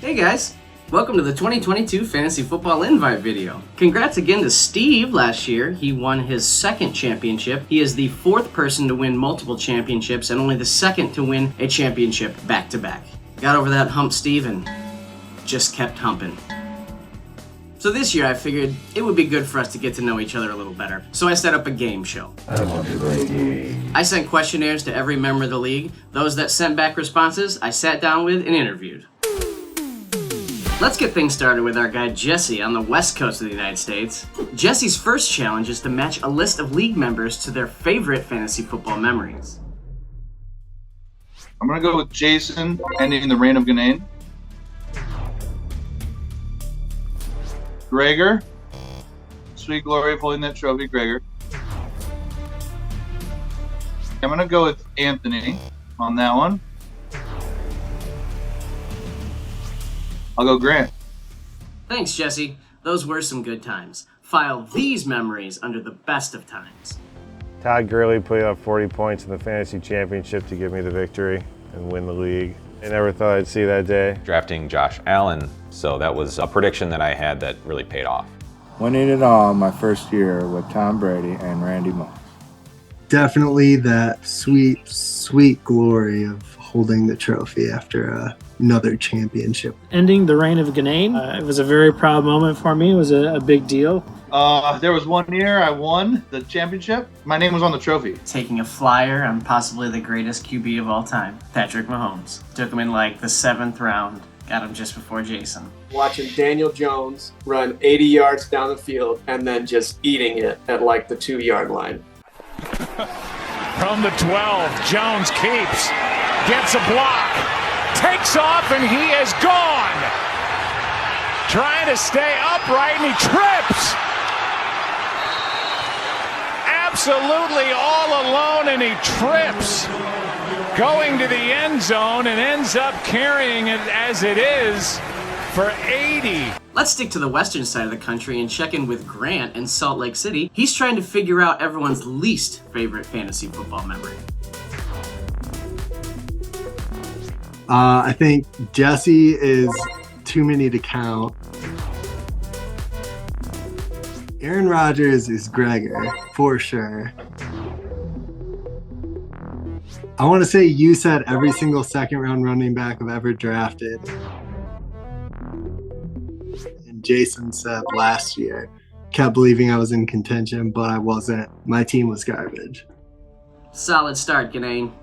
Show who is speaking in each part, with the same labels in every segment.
Speaker 1: Hey guys, welcome to the 2022 Fantasy Football Invite video. Congrats again to Steve last year. He won his second championship. He is the fourth person to win multiple championships and only the second to win a championship back-to-back. Got over that hump, Steve, and just kept humping. So this year I figured it would be good for us to get to know each other a little better. So I set up a game show.
Speaker 2: I want to play a game.
Speaker 1: I sent questionnaires to every member of the league. Those that sent back responses, I sat down with and interviewed. Let's get things started with our guy Jesse on the west coast of the United States. Jesse's first challenge is to match a list of league members to their favorite fantasy football memories.
Speaker 3: I'm going to go with Jason, ending in the reign of Ghanaian. Gregor, sweet glory of holding that trophy, Gregor. I'm going to go with Anthony on that one. I'll go Grant.
Speaker 1: Thanks, Jesse. Those were some good times. File these memories under the best of times.
Speaker 4: Todd Gurley put up 40 points in the fantasy championship to give me the victory and win the league. I never thought I'd see that day.
Speaker 5: Drafting Josh Allen, so that was a prediction that I had that really paid off.
Speaker 6: Winning it all my first year with Tom Brady and Randy Moss.
Speaker 7: Definitely that sweet, sweet glory of holding the trophy after another championship.
Speaker 8: Ending the reign of Ghanaian, it was a very proud moment for me. It was a big deal.
Speaker 3: There was one year I won the championship. My name was on the trophy.
Speaker 1: Taking a flyer on possibly the greatest QB of all time, Patrick Mahomes. Took him in like the 7th round. Got him just before Jason.
Speaker 9: Watching Daniel Jones run 80 yards down the field and then just eating it at like the 2-yard line.
Speaker 10: From the 12, Jones keeps, gets a block, takes off, and he is gone. Trying to stay upright, and he trips. Absolutely all alone, and he trips. Going to the end zone and ends up carrying it as it is for 80.
Speaker 1: Let's stick to the western side of the country and check in with Grant in Salt Lake City. He's trying to figure out everyone's least favorite fantasy football memory.
Speaker 7: I think Jesse is too many to count. Aaron Rodgers is Gregor, for sure. I want to say you said every single second-round running back I've ever drafted. And Jason said last year, kept believing I was in contention, but I wasn't. My team was garbage.
Speaker 1: Solid start, Ghanaian.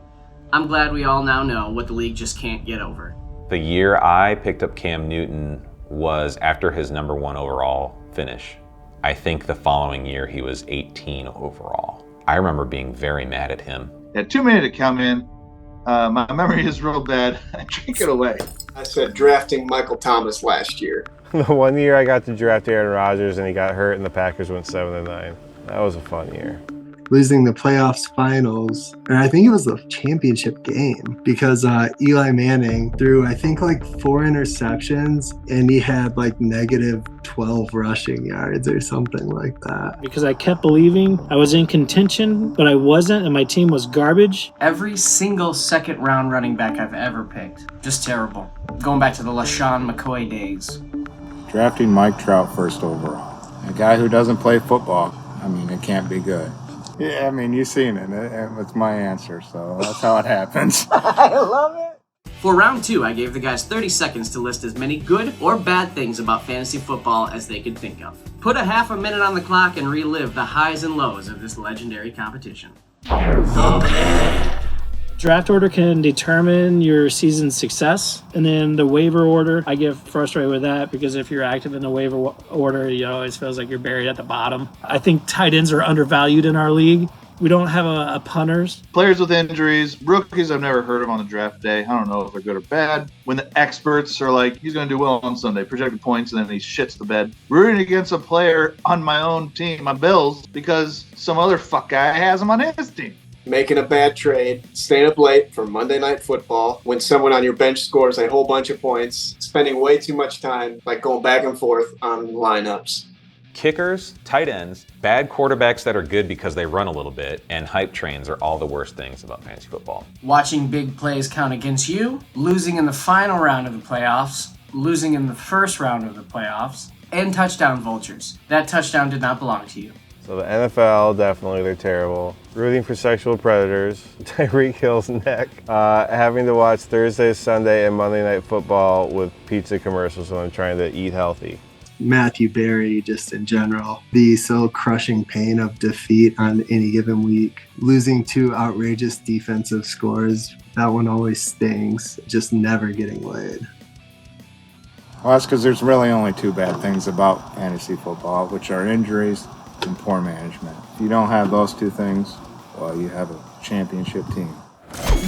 Speaker 1: I'm glad we all now know what the league just can't get over.
Speaker 5: The year I picked up Cam Newton was after his number 1 overall finish. I think the following year he was 18 overall. I remember being very mad at him.
Speaker 3: Yeah, too many to count, man. My memory is real bad. I drink it away.
Speaker 9: I said drafting Michael Thomas last year.
Speaker 4: The one year I got to draft Aaron Rodgers and he got hurt and the Packers went 7-9. That was a fun year.
Speaker 7: Losing the playoffs finals, and I think it was the championship game, because Eli Manning threw, I think, like 4 interceptions, and he had like negative 12 rushing yards or something like that.
Speaker 8: Because I kept believing I was in contention, but I wasn't, and my team was garbage.
Speaker 1: Every single second-round running back I've ever picked. Just terrible. Going back to the LaShawn McCoy days.
Speaker 6: Drafting Mike Trout first overall. A guy who doesn't play football, I mean, it can't be good. Yeah, I mean, you've seen it. It's my answer, so that's how it happens.
Speaker 9: I love it.
Speaker 1: For round 2, I gave the guys 30 seconds to list as many good or bad things about fantasy football as they could think of. Put a half a minute on the clock and relive the highs and lows of this legendary competition.
Speaker 8: Draft order can determine your season's success, and then the waiver order, I get frustrated with that because if you're active in the waiver order, it always feels like you're buried at the bottom. I think tight ends are undervalued in our league. We don't have a punters.
Speaker 3: Players with injuries, rookies I've never heard of on the draft day. I don't know if they're good or bad. When the experts are like, he's going to do well on Sunday, projected points, and then he shits the bed. Rooting against a player on my own team, my Bills, because some other fuck guy has him on his team.
Speaker 9: Making a bad trade, staying up late for Monday Night Football, when someone on your bench scores a whole bunch of points, spending way too much time like going back and forth on lineups.
Speaker 5: Kickers, tight ends, bad quarterbacks that are good because they run a little bit, and hype trains are all the worst things about fantasy football.
Speaker 1: Watching big plays count against you, losing in the final round of the playoffs, losing in the first round of the playoffs, and touchdown vultures. That touchdown did not belong to you.
Speaker 4: So the NFL, definitely, they're terrible. Rooting for sexual predators, Tyreek Hill's neck. Having to watch Thursday, Sunday, and Monday Night Football with pizza commercials when I'm trying to eat healthy.
Speaker 7: Matthew Berry, just in general. The so crushing pain of defeat on any given week. Losing 2 outrageous defensive scores, that one always stings. Just never getting laid.
Speaker 6: Well, that's because there's really only 2 bad things about fantasy football, which are injuries and poor management. If you don't have those 2 things, well, you have a championship team.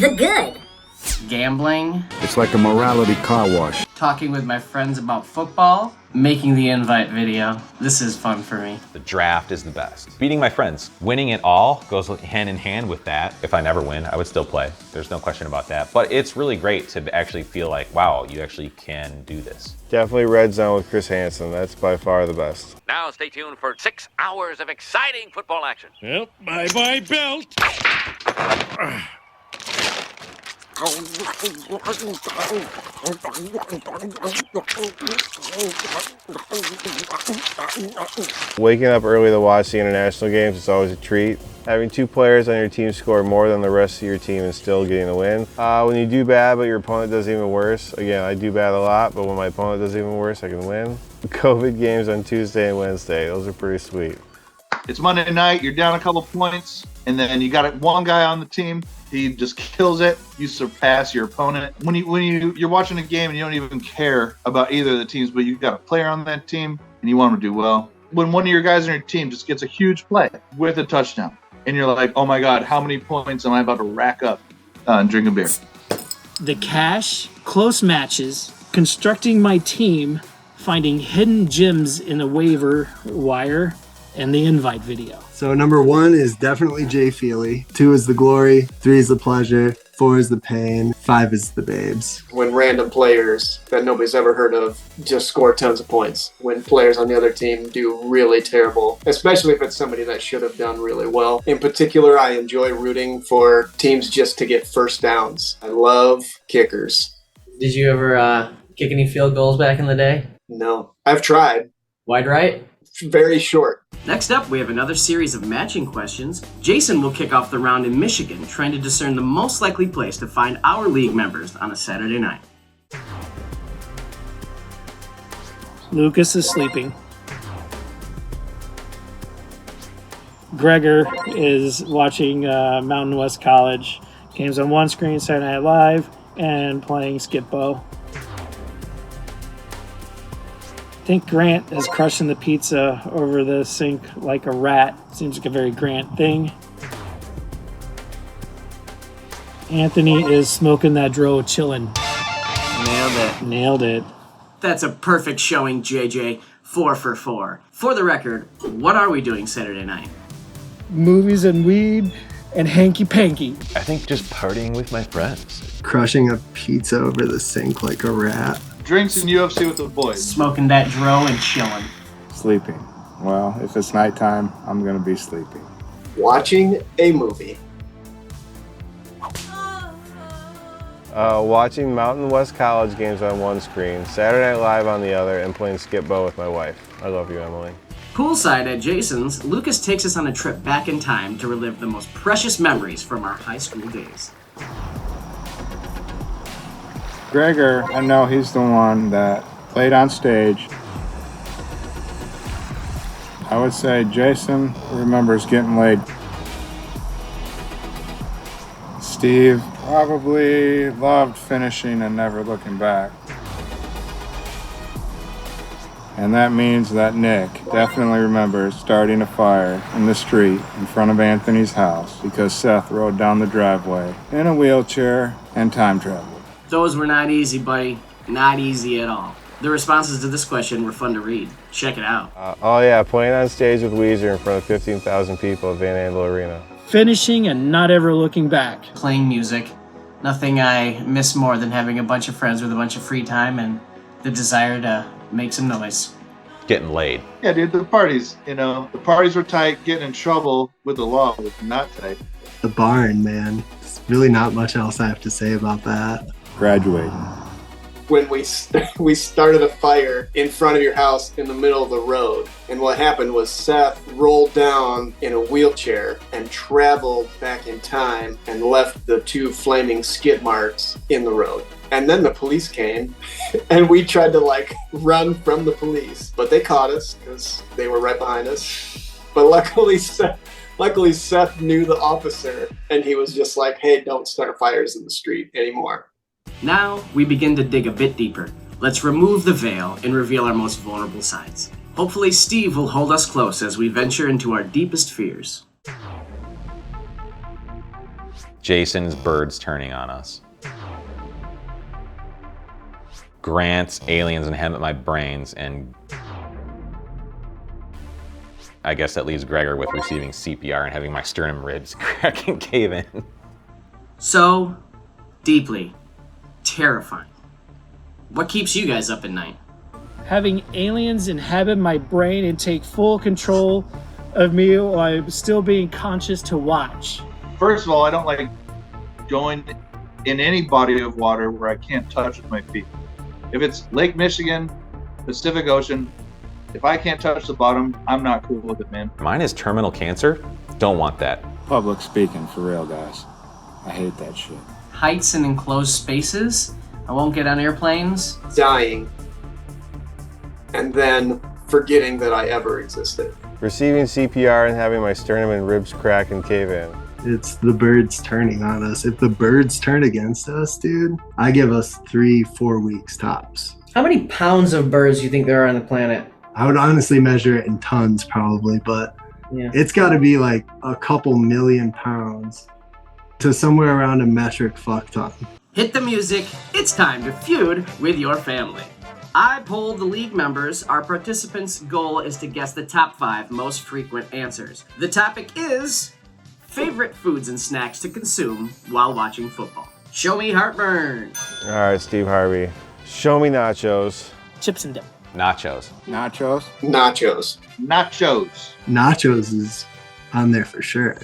Speaker 11: The good.
Speaker 1: Gambling.
Speaker 2: It's like a morality car wash.
Speaker 1: Talking with my friends about football. Making the invite video. This is fun for me.
Speaker 5: The draft is the best. Beating my friends. Winning it all goes hand in hand with that. If I never win, I would still play. There's no question about that. But it's really great to actually feel like, wow, you actually can do this.
Speaker 4: Definitely Red Zone with Chris Hansen. That's by far the best.
Speaker 12: Now stay tuned for 6 hours of exciting football action.
Speaker 10: Well, bye-bye belt.
Speaker 4: Waking up early to watch the international games is always a treat. Having 2 players on your team score more than the rest of your team and still getting the win. When you do bad but your opponent does even worse, again, I do bad a lot, but when my opponent does even worse, I can win. COVID games on Tuesday and Wednesday, those are pretty sweet.
Speaker 3: It's Monday night, you're down a couple points, and then you got one guy on the team, he just kills it, you surpass your opponent. When you're watching a game and you don't even care about either of the teams, but you've got a player on that team and you want him to do well. When one of your guys on your team just gets a huge play with a touchdown, and you're like, oh my God, how many points am I about to rack up and drink a beer?
Speaker 8: The cash, close matches, constructing my team, finding hidden gems in the waiver wire, and the invite video.
Speaker 7: So number 1 is definitely Jay Feely. 2 is the glory. 3 is the pleasure. 4 is the pain. 5 is the babes.
Speaker 9: When random players that nobody's ever heard of just score tons of points. When players on the other team do really terrible, especially if it's somebody that should have done really well. In particular, I enjoy rooting for teams just to get first downs. I love kickers.
Speaker 1: Did you ever kick any field goals back in the day?
Speaker 9: No, I've tried.
Speaker 1: Wide right?
Speaker 9: Very short.
Speaker 1: Next up, we have another series of matching questions. Jason will kick off the round in Michigan, trying to discern the most likely place to find our league members on a Saturday night.
Speaker 8: Lucas is sleeping. Gregor is watching Mountain West College games on one screen, Saturday Night Live, and playing Skip-Bo. I think Grant is crushing the pizza over the sink like a rat. Seems like a very Grant thing. Anthony is smoking that dro chillin'. Nailed it.
Speaker 1: That's a perfect showing, JJ. 4 for 4. For the record, what are we doing Saturday night?
Speaker 8: Movies and weed and hanky-panky.
Speaker 5: I think just partying with my friends.
Speaker 7: Crushing a pizza over the sink like a rat.
Speaker 3: Drinks and UFC with the boys.
Speaker 1: Smoking that dro and chilling.
Speaker 6: Sleeping. Well, if it's nighttime, I'm going to be sleeping.
Speaker 9: Watching a movie.
Speaker 4: Watching Mountain West College games on one screen, Saturday Night Live on the other, and playing Skip-Bo with my wife. I love you, Emily.
Speaker 1: Poolside at Jason's, Lucas takes us on a trip back in time to relive the most precious memories from our high school days.
Speaker 6: Gregor, I know he's the one that played on stage. I would say Jason remembers getting laid. Steve probably loved finishing and never looking back. And that means that Nick definitely remembers starting a fire in the street in front of Anthony's house because Seth rode down the driveway in a wheelchair and time traveled.
Speaker 1: Those were not easy, buddy. Not easy at all. The responses to this question were fun to read. Check it out.
Speaker 4: Oh yeah, playing on stage with Weezer in front of 15,000 people at Van Andel Arena.
Speaker 8: Finishing and not ever looking back.
Speaker 1: Playing music. Nothing I miss more than having a bunch of friends with a bunch of free time and the desire to make some noise.
Speaker 5: Getting laid.
Speaker 3: Yeah, dude, the parties, the parties were tight. Getting in trouble with the law was not tight.
Speaker 7: The barn, man. There's really not much else I have to say about that.
Speaker 6: Graduating.
Speaker 9: when we started a fire in front of your house in the middle of the road. And what happened was Seth rolled down in a wheelchair and traveled back in time and left the 2 flaming skid marks in the road. And then the police came and we tried to run from the police, but they caught us because they were right behind us. But luckily Seth knew the officer and he was just like, hey, don't start fires in the street anymore.
Speaker 1: Now, we begin to dig a bit deeper. Let's remove the veil and reveal our most vulnerable sides. Hopefully, Steve will hold us close as we venture into our deepest fears.
Speaker 5: Jason's birds turning on us. Grant's aliens inhabit my brains, and I guess that leaves Gregor with receiving CPR and having my sternum ribs crack and cave in.
Speaker 1: So, deeply terrifying. What keeps you guys up at night?
Speaker 8: Having aliens inhabit my brain and take full control of me while I'm still being conscious to watch.
Speaker 3: First of all, I don't like going in any body of water where I can't touch with my feet. If it's Lake Michigan, Pacific Ocean, if I can't touch the bottom, I'm not cool with it, man.
Speaker 5: Mine is terminal cancer. Don't want that.
Speaker 6: Public speaking, for real, guys. I hate that shit.
Speaker 1: Heights and enclosed spaces. I won't get on airplanes.
Speaker 9: Dying. And then forgetting that I ever existed.
Speaker 4: Receiving CPR and having my sternum and ribs crack and cave in.
Speaker 7: It's the birds turning on us. If the birds turn against us, dude, I give us 3-4 weeks tops.
Speaker 1: How many pounds of birds do you think there are on the planet?
Speaker 7: I would honestly measure it in tons probably, but
Speaker 1: Yeah.
Speaker 7: it's got to be like a couple million pounds to somewhere around a metric fuck ton.
Speaker 1: Hit the music. It's time to feud with your family. I polled the league members. Our participants' goal is to guess the top 5 most frequent answers. The topic is favorite foods and snacks to consume while watching football. Show me heartburn.
Speaker 4: All right, Steve Harvey. Show me nachos.
Speaker 8: Chips and dip.
Speaker 5: Nachos.
Speaker 6: Nachos?
Speaker 9: Nachos.
Speaker 3: Nachos.
Speaker 7: Nachos is on there for sure.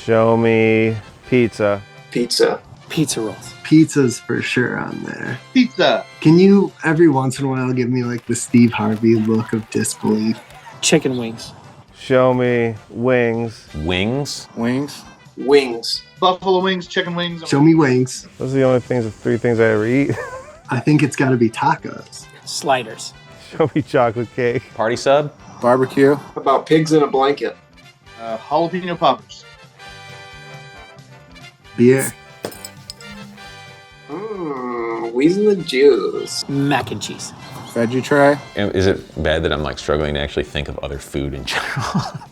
Speaker 4: Show me pizza.
Speaker 9: Pizza.
Speaker 8: Pizza rolls.
Speaker 7: Pizza's for sure on there.
Speaker 3: Pizza.
Speaker 7: Can you every once in a while give me like the Steve Harvey look of disbelief?
Speaker 8: Chicken wings.
Speaker 4: Show me wings.
Speaker 5: Wings.
Speaker 6: Wings?
Speaker 9: Wings.
Speaker 3: Buffalo wings, chicken wings.
Speaker 7: Show me wings.
Speaker 4: Those are the only 3 things I ever eat.
Speaker 7: I think it's got to be tacos.
Speaker 8: Sliders.
Speaker 4: Show me chocolate cake.
Speaker 5: Party sub.
Speaker 6: Barbecue?
Speaker 9: How about pigs in a blanket?
Speaker 3: Jalapeno poppers.
Speaker 7: Beer.
Speaker 9: Weasel and Jews.
Speaker 8: Mac and cheese.
Speaker 6: Veggie tray?
Speaker 5: Is it bad that I'm struggling to actually think of other food in general?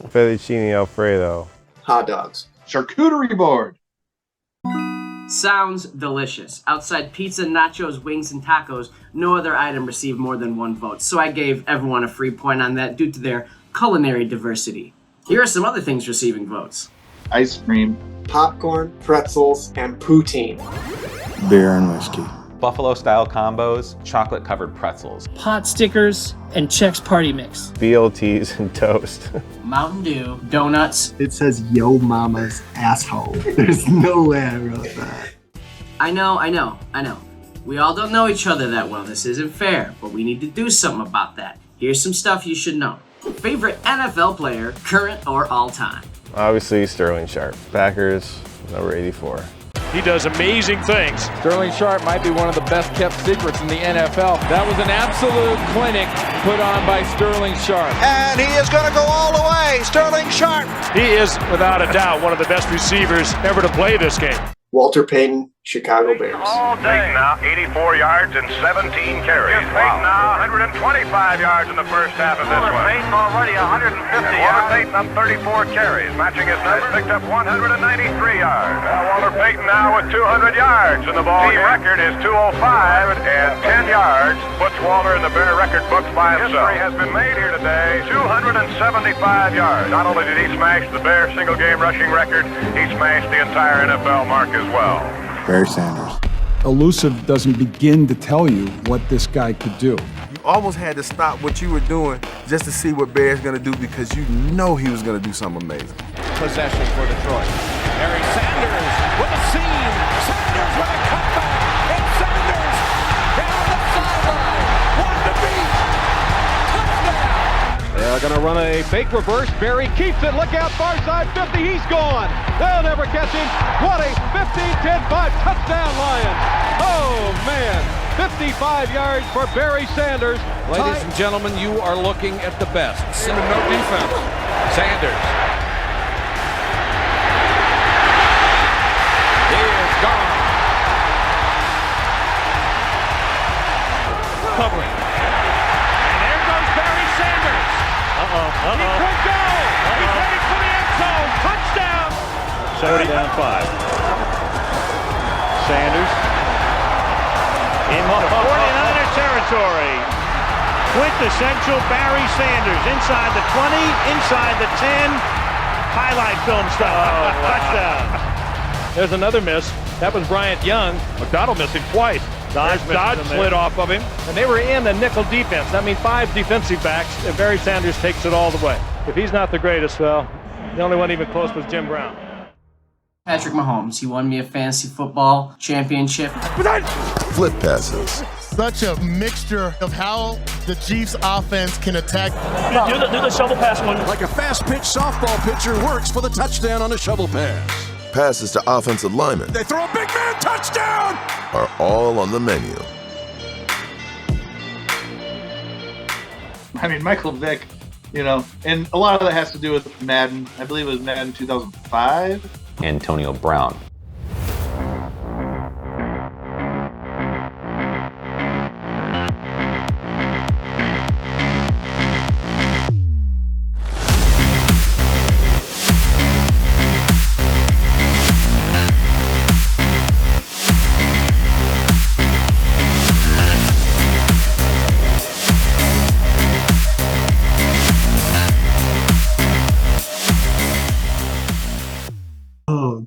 Speaker 4: Fettuccine Alfredo.
Speaker 9: Hot dogs.
Speaker 3: Charcuterie board.
Speaker 1: Sounds delicious. Outside pizza, nachos, wings, and tacos, no other item received more than 1 vote, so I gave everyone a free point on that due to their culinary diversity. Here are some other things receiving votes.
Speaker 3: Ice cream.
Speaker 9: Popcorn, pretzels, and poutine.
Speaker 6: Beer and whiskey.
Speaker 5: Buffalo style combos, chocolate covered pretzels.
Speaker 8: Pot stickers and Chex Party Mix.
Speaker 4: BLTs and toast.
Speaker 1: Mountain Dew, donuts.
Speaker 7: It says yo mama's asshole. There's no way I wrote that.
Speaker 1: I know. We all don't know each other that well. This isn't fair, but we need to do something about that. Here's some stuff you should know. Favorite NFL player, current or all time?
Speaker 4: Obviously, Sterling Sharp. Packers, number 84.
Speaker 10: He does amazing things.
Speaker 11: Sterling Sharp might be one of the best kept secrets in the NFL. That was an absolute clinic put on by Sterling Sharp.
Speaker 13: And he is going to go all the way. Sterling Sharp.
Speaker 10: He is, without a doubt, one of the best receivers ever to play this game.
Speaker 9: Walter Payton, Chicago Bears.
Speaker 12: All day now, 84 yards and 17 carries. Payton now 125 yards in the first half of this one. Payton already 150 yards. Walter Payton up 34 carries, matching his numbers, picked up 193 yards. Walter Payton now with 200 yards in the ball. Team record is 205 and 10 yards puts Walter in the Bear record books by himself. History has been made here today. 275 yards. Not only did he smash the Bear single game rushing record, he smashed the entire NFL mark as well.
Speaker 6: Barry Sanders.
Speaker 14: Elusive doesn't begin to tell you what this guy could do.
Speaker 15: You almost had to stop what you were doing just to see what Bear's going to do because you know he was going to do something amazing.
Speaker 10: Possession for Detroit. Barry Sanders with a seam. Sanders with a cutback. And Sanders down
Speaker 16: They're going to run a fake reverse. Barry keeps it. Look out, far side 50. He's gone. They'll never catch him. 20, 15, 10, 5. Touchdown, Lions. Oh, man. 55 yards for Barry Sanders. Ladies and gentlemen, you are looking at the best. No defense. Sanders. He is gone. Covering. And there goes Barry Sanders. He could go. He's heading for the end zone. Touchdown.
Speaker 17: 70 down 5. Sanders in the 49er territory. Quintessential Barry Sanders. Inside the 20, inside the 10. Highlight film style. Touchdown.
Speaker 16: There's another miss. That was Bryant Young. McDonald missing twice. Dodge slid off of him. And they were in a nickel defense. That means 5 defensive backs, and Barry Sanders takes it all the way. If he's not the greatest, well, the only one even close was Jim Brown.
Speaker 1: Patrick Mahomes, he won me a fantasy football championship.
Speaker 18: Flip passes.
Speaker 19: Such a mixture of how the Chiefs offense can attack.
Speaker 17: Do the shovel pass one.
Speaker 18: Like a fast-pitch softball pitcher works for the touchdown on a shovel pass. Passes to offensive linemen.
Speaker 19: They throw a big man touchdown!
Speaker 18: Are all on the menu.
Speaker 3: I mean, Michael Vick, and a lot of that has to do with Madden. I believe it was Madden 2005.
Speaker 5: Antonio Brown.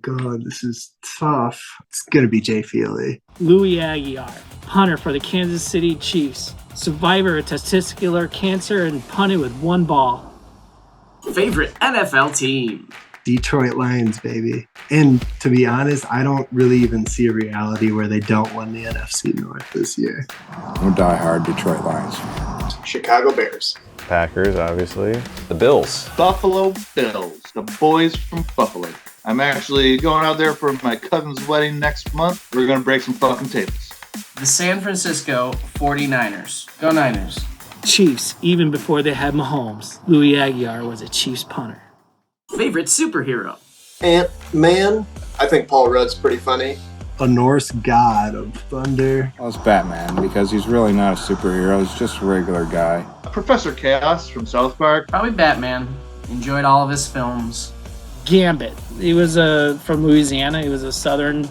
Speaker 7: God, this is tough. It's gonna be Jay Feely.
Speaker 8: Louis Aguilar, punter for the Kansas City Chiefs, survivor of testicular cancer and punted with 1 ball.
Speaker 1: Favorite NFL team?
Speaker 7: Detroit Lions, baby. And to be honest, I don't really even see a reality where they don't win the NFC North this year.
Speaker 6: I'm a diehard Detroit Lions.
Speaker 9: Chicago Bears.
Speaker 4: Packers, obviously.
Speaker 5: The Bills.
Speaker 3: Buffalo Bills, the boys from Buffalo. I'm actually going out there for my cousin's wedding next month. We're going to break some fucking tables.
Speaker 1: The San Francisco 49ers. Go Niners.
Speaker 8: Chiefs, even before they had Mahomes. Louis Aguilar was a Chiefs punter.
Speaker 1: Favorite superhero?
Speaker 9: Ant-Man. I think Paul Rudd's pretty funny.
Speaker 7: A Norse god of thunder.
Speaker 6: Well, it's Batman, because he's really not a superhero. He's just a regular guy.
Speaker 3: Professor Chaos from South Park.
Speaker 1: Probably Batman. Enjoyed all of his films.
Speaker 8: Gambit. He was from Louisiana. He was a southern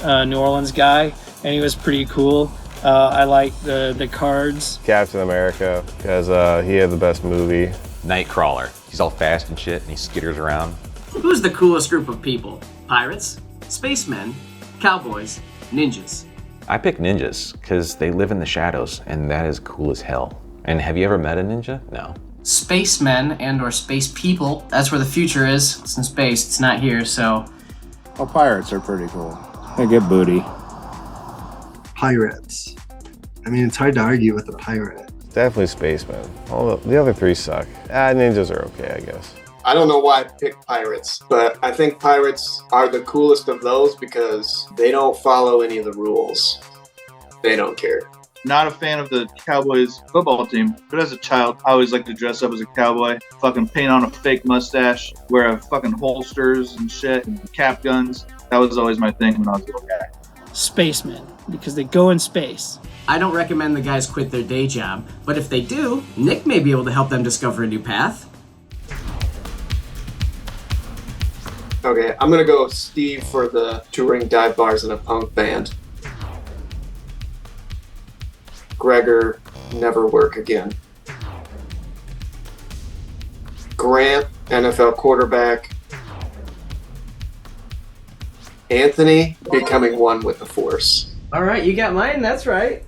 Speaker 8: New Orleans guy, and he was pretty cool. I like the cards.
Speaker 4: Captain America, because he had the best movie.
Speaker 5: Nightcrawler. He's all fast and shit, and he skitters around.
Speaker 1: Who's the coolest group of people? Pirates? Spacemen? Cowboys? Ninjas?
Speaker 5: I pick ninjas, because they live in the shadows, and that is cool as hell. And have you ever met a ninja? No.
Speaker 1: Spacemen and or space people. That's where the future is. It's in space. It's not here, so...
Speaker 6: Well, pirates are pretty cool. They get booty.
Speaker 7: Pirates. I mean, it's hard to argue with a pirate.
Speaker 4: Definitely spacemen. All the other 3 suck. Ninjas are okay, I guess.
Speaker 9: I don't know why I picked pirates, but I think pirates are the coolest of those because they don't follow any of the rules. They don't care.
Speaker 3: Not a fan of the Cowboys football team, but as a child, I always liked to dress up as a cowboy, fucking paint on a fake mustache, wear fucking holsters and shit, and cap guns. That was always my thing when I was a little guy.
Speaker 8: Spacemen, because they go in space.
Speaker 1: I don't recommend the guys quit their day job, but if they do, Nick may be able to help them discover a new path.
Speaker 9: Okay, I'm gonna go Steve for the touring dive bars in a punk band. Gregor, never work again. Grant, NFL quarterback. Anthony, becoming one with the Force.
Speaker 1: All right, you got mine. That's right.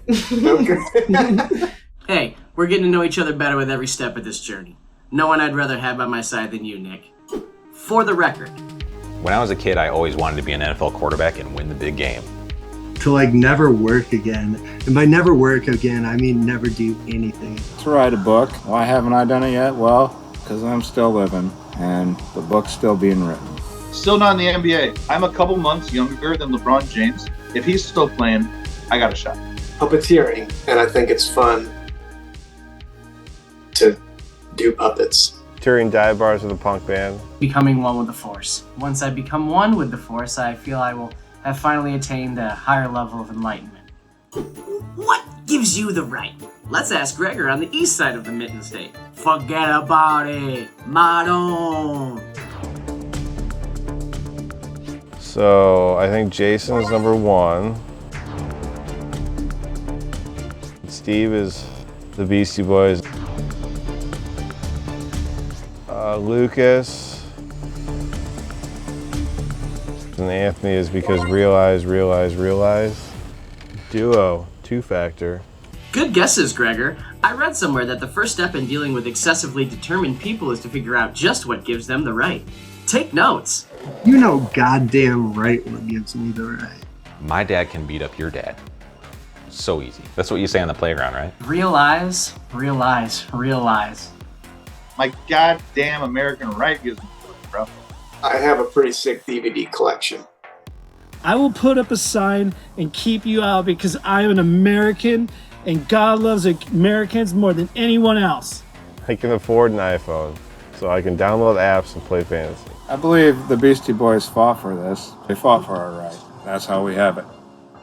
Speaker 1: Hey, we're getting to know each other better with every step of this journey. No one I'd rather have by my side than you, Nick. For the record.
Speaker 5: When I was a kid, I always wanted to be an NFL quarterback and win the big game.
Speaker 7: to like never work again. And by never work again, I mean never do anything.
Speaker 6: To write a book. Why haven't I done it yet? Well, because I'm still living and the book's still being written.
Speaker 3: Still not in the NBA. I'm a couple months younger than LeBron James. If he's still playing, I got a shot.
Speaker 9: Puppeteering, and I think it's fun to do puppets.
Speaker 4: Touring dive bars with a punk band.
Speaker 1: Becoming one with the Force. Once I become one with the Force, I feel I will have finally attained a higher level of enlightenment. What gives you the right? Let's ask Gregor on the east side of the Mitten State. Forget about it, Madon.
Speaker 4: So I think Jason is number 1. Steve is the Beastie Boys. Lucas and Anthony is because realize. Duo, 2-factor.
Speaker 1: Good guesses, Gregor. I read somewhere that the first step in dealing with excessively determined people is to figure out just what gives them the right. Take notes.
Speaker 7: You know goddamn right what gives me the right.
Speaker 5: My dad can beat up your dad. So easy. That's what you say on the playground, right?
Speaker 1: Realize.
Speaker 3: My goddamn American right gives me the right, bro.
Speaker 9: I have a pretty sick DVD collection.
Speaker 8: I will put up a sign and keep you out because I am an American and God loves Americans more than anyone else.
Speaker 4: I can afford an iPhone, so I can download apps and play fantasy.
Speaker 6: I believe the Beastie Boys fought for this. They fought for our right. That's how we have it.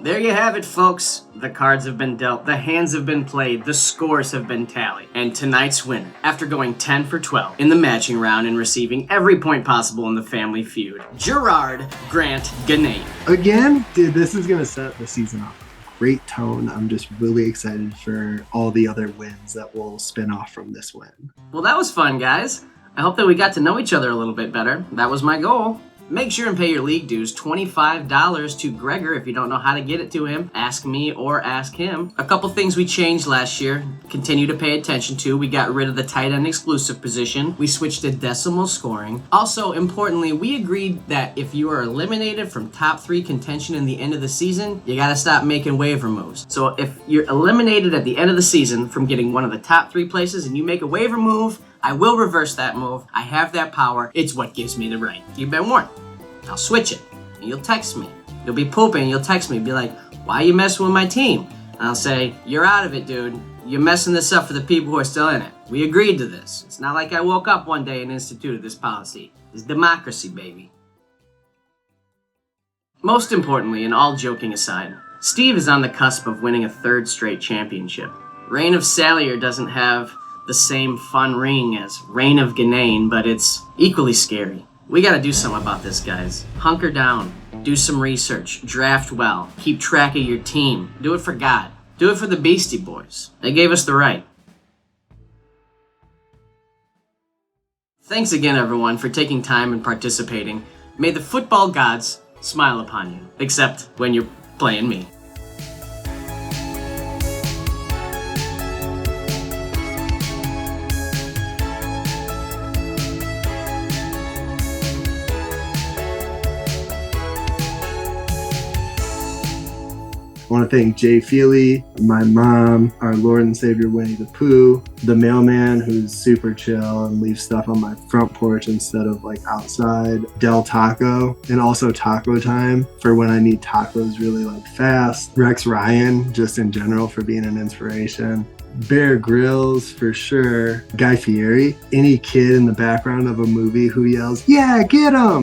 Speaker 1: There you have it, folks. The cards have been dealt, the hands have been played, the scores have been tallied. And tonight's winner, after going 10 for 12 in the matching round and receiving every point possible in the family feud, Gerard Grant Ganane.
Speaker 7: Again, dude, this is going to set the season off. Great tone. I'm just really excited for all the other wins that will spin off from this win.
Speaker 1: Well, that was fun, guys. I hope that we got to know each other a little bit better. That was my goal. Make sure and pay your league dues, $25 to Gregor. If you don't know how to get it to him, ask me or ask him. A couple things we changed last year, continue to pay attention to. We got rid of the tight end exclusive position. We switched to decimal scoring. Also, importantly, we agreed that if you are eliminated from top 3 contention in the end of the season, you gotta stop making waiver moves. So if you're eliminated at the end of the season from getting one of the top 3 places and you make a waiver move, I will reverse that move. I have that power. It's what gives me the right. You've been warned. I'll switch it. And you'll text me. You'll be pooping. You'll text me. Be like, why are you messing with my team? And I'll say, you're out of it, dude. You're messing this up for the people who are still in it. We agreed to this. It's not like I woke up one day and instituted this policy. It's democracy, baby. Most importantly, and all joking aside, Steve is on the cusp of winning a 3rd straight championship. Reign of Salyer doesn't have the same fun ring as Reign of Ganane, but it's equally scary. We gotta do something about this, guys. Hunker down, do some research, draft well, keep track of your team. Do it for God. Do it for the Beastie Boys. They gave us the right. Thanks again, everyone, for taking time and participating. May the football gods smile upon you, except when you're playing me.
Speaker 7: I want to thank Jay Feely, my mom, our Lord and Savior Winnie the Pooh, the mailman who's super chill and leaves stuff on my front porch instead of like outside, Del Taco, and also Taco Time for when I need tacos really like fast, Rex Ryan just in general for being an inspiration, Bear Grylls for sure, Guy Fieri, any kid in the background of a movie who yells, yeah, get him!